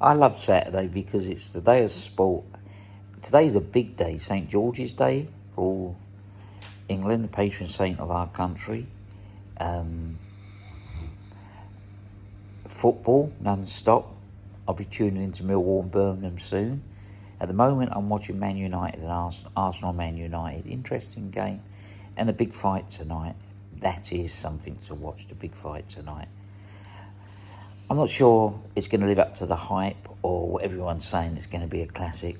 I love Saturday because it's the day of sport. Today's a big day, St George's Day for all England, the patron saint of our country. Football, non-stop. I'll be tuning into Millwall and Birmingham soon. At the moment, I'm watching Man United and Arsenal Man United. Interesting game. And the big fight tonight. That is something to watch, the big fight tonight. I'm not sure it's going to live up to the hype or what everyone's saying it's going to be a classic.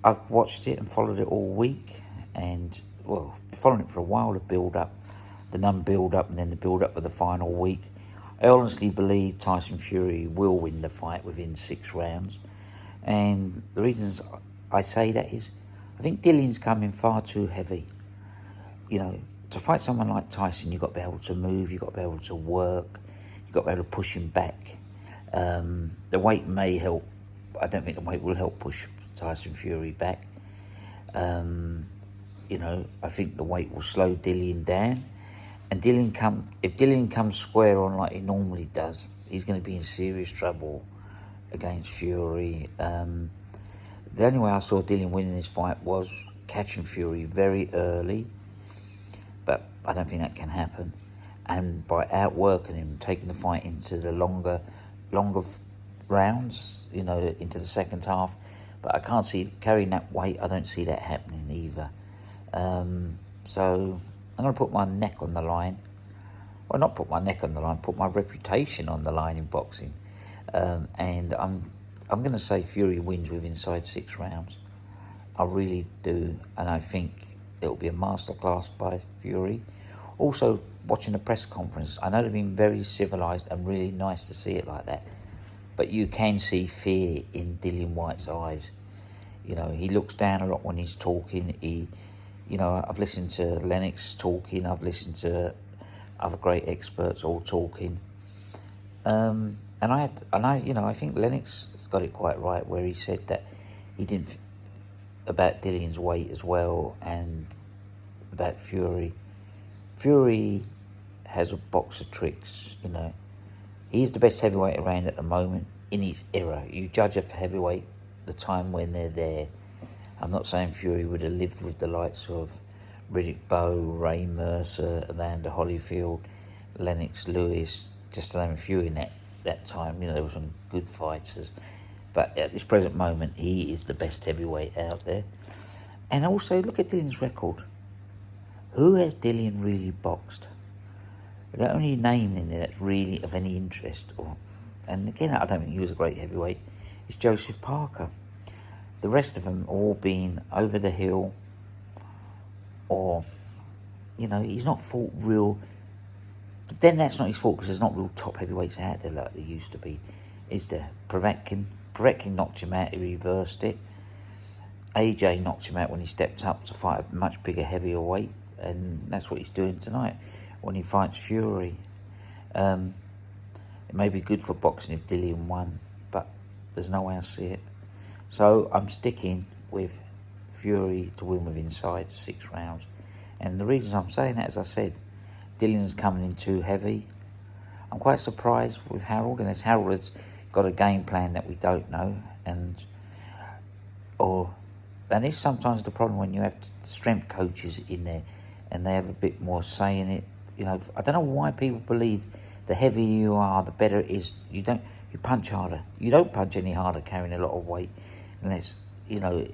I've watched it and followed it all week. And, well, following it for a while, the build-up, the non-build-up and then the build-up of the final week. I honestly believe Tyson Fury will win the fight within 6 rounds. And the reasons I say that is, I think Dillion's coming far too heavy. You know, to fight someone like Tyson, you've got to be able to move, you've got to be able to work, you've got to be able to push him back. The weight may help. I don't think the weight will help push Tyson Fury back. You know, I think the weight will slow Dillion down. And if Dillion comes square on like he normally does, he's going to be in serious trouble against Fury. The only way I saw Dillion winning this fight was catching Fury very early, but I don't think that can happen. And by outworking him, taking the fight into the longer rounds, you know, into the second half. But I can't see carrying that weight. I don't see that happening either. So I'm going to put my neck on the line. Well, not put my neck on the line, put my reputation on the line in boxing. And I'm going to say Fury wins within 6 rounds. I really do. And I think it'll be a masterclass by Fury. Also, watching the press conference, I know they've been very civilised and really nice to see it like that. But you can see fear in Dillian Whyte's eyes. You know, he looks down a lot when he's talking. You know, I've listened to Lennox talking. I've listened to other great experts all talking. And I think Lennox got it quite right where he said that he didn't about Dillion's weight as well and about Fury. Fury has a box of tricks, you know. He's the best heavyweight around at the moment in his era. You judge a heavyweight the time when they're there. I'm not saying Fury would have lived with the likes of Riddick Bowe, Ray Mercer, Evander Holyfield, Lennox Lewis, just to name a few in that time. You know, there were some good fighters. But at this present moment, he is the best heavyweight out there. And also, look at Dillion's record. Who has Dillion really boxed? The only name in there that's really of any interest, and again, I don't think he was a great heavyweight, is Joseph Parker. The rest of them all being over the hill, or, you know, he's not fought real. But then that's not his fault because there's not real top heavyweights out there like there used to be. Is there? Povetkin knocked him out, he reversed it. AJ knocked him out when he stepped up to fight a much bigger, heavier weight, and that's what he's doing tonight when he fights Fury. It may be good for boxing if Dillion won, but there's no way I see it. So I'm sticking with Fury to win within 6 rounds. And the reasons I'm saying that, as I said, Dillion's coming in too heavy. I'm quite surprised with Harold, unless Harold has got a game plan that we don't know. And it's sometimes the problem when you have strength coaches in there and they have a bit more say in it. You know, I don't know why people believe the heavier you are, the better it is. You punch harder. You don't punch any harder carrying a lot of weight, unless, you know,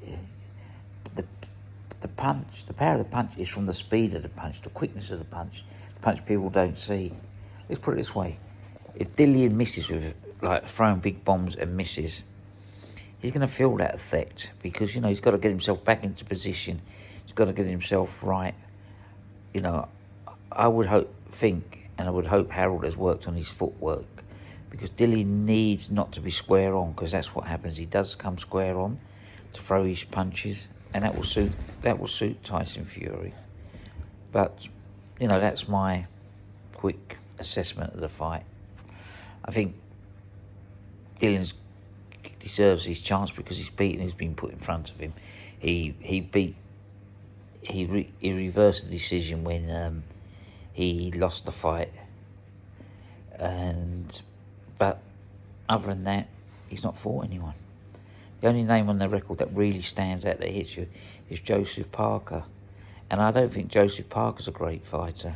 the punch, the power of the punch is from the speed of the punch, the quickness of the punch people don't see. Let's put it this way: if Dillion misses with like throwing big bombs and misses, he's going to feel that effect because, you know, he's got to get himself back into position. He's got to get himself right. You know, I would hope Harold has worked on his footwork because Dillion needs not to be square on, because that's what happens. He does come square on to throw his punches, and that will suit Tyson Fury. But, you know, that's my quick assessment of the fight. I think Dillion deserves his chance because he's beaten who's been put in front of him. He reversed the decision when he lost the fight, but other than that, he's not fought anyone. The only name on the record that really stands out that hits you is Joseph Parker. And I don't think Joseph Parker's a great fighter.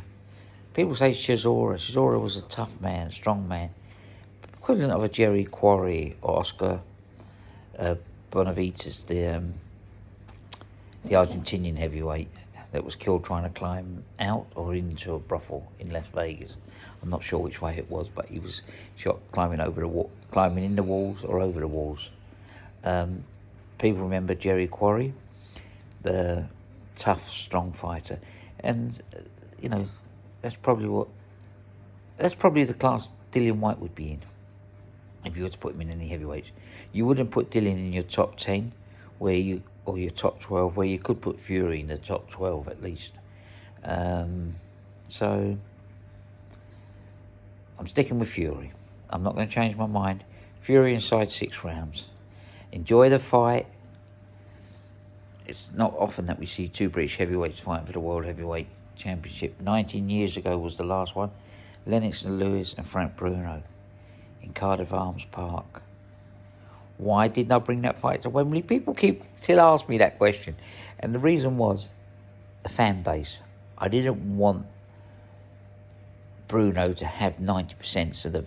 People say Chisora. Chisora was a tough man, a strong man. Equivalent of a Jerry Quarry or Oscar Bonavides, the Argentinian heavyweight that was killed trying to climb out or into a brothel in Las Vegas. I'm not sure which way it was, but he was shot climbing in the walls or over the walls. People remember Jerry Quarry, the tough, strong fighter, and that's probably the class Dillian Whyte would be in if you were to put him in any heavyweights. You wouldn't put Dillian in your top 10 or your top 12, where you could put Fury in the top 12 at least. So I'm sticking with Fury. I'm not going to change my mind. Fury inside 6 rounds. Enjoy the fight. It's not often that we see 2 British heavyweights fighting for the World Heavyweight Championship. 19 years ago was the last one. Lennox Lewis and Frank Bruno in Cardiff Arms Park. Why didn't I bring that fight to Wembley? People still ask me that question. And the reason was the fan base. I didn't want Bruno to have 90% of the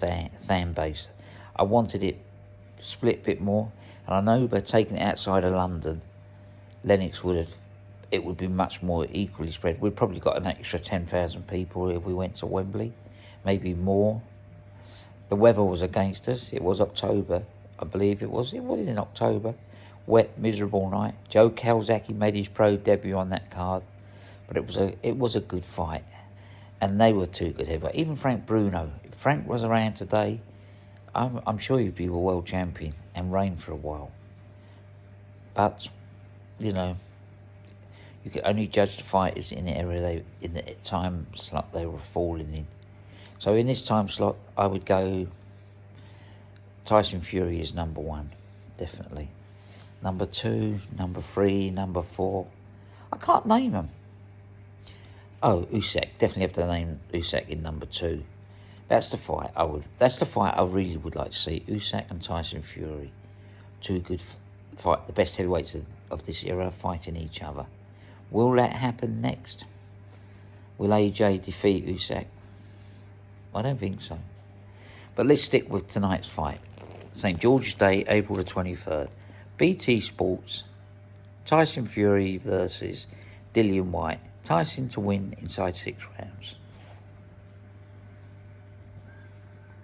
fan base. I wanted it split a bit more. And I know by taking it outside of London, Lennox would be much more equally spread. We'd probably got an extra 10,000 people if we went to Wembley, maybe more. The weather was against us. It was October, I believe it was. It was in October. Wet, miserable night. Joe Calzaghe made his pro debut on that card, but it was a good fight, and they were 2 good heavyweights. Even Frank Bruno. If Frank was around today, I'm sure he'd be a world champion and reign for a while. But you can only judge the fighters in the time slot they were falling in. So in this time slot, I would go Tyson Fury is number 1, definitely. Number 2, number 3, number 4. I can't name them. Oh, Usyk. Definitely have to name Usyk in number 2. That's the fight I really would like to see. Usyk and Tyson Fury. 2 good fight, the best heavyweights of this era fighting each other. Will that happen next? Will AJ defeat Usyk? I don't think so. But let's stick with tonight's fight. St. George's Day, April the 23rd. BT Sports, Tyson Fury versus Dillian Whyte. Tyson to win inside 6 rounds.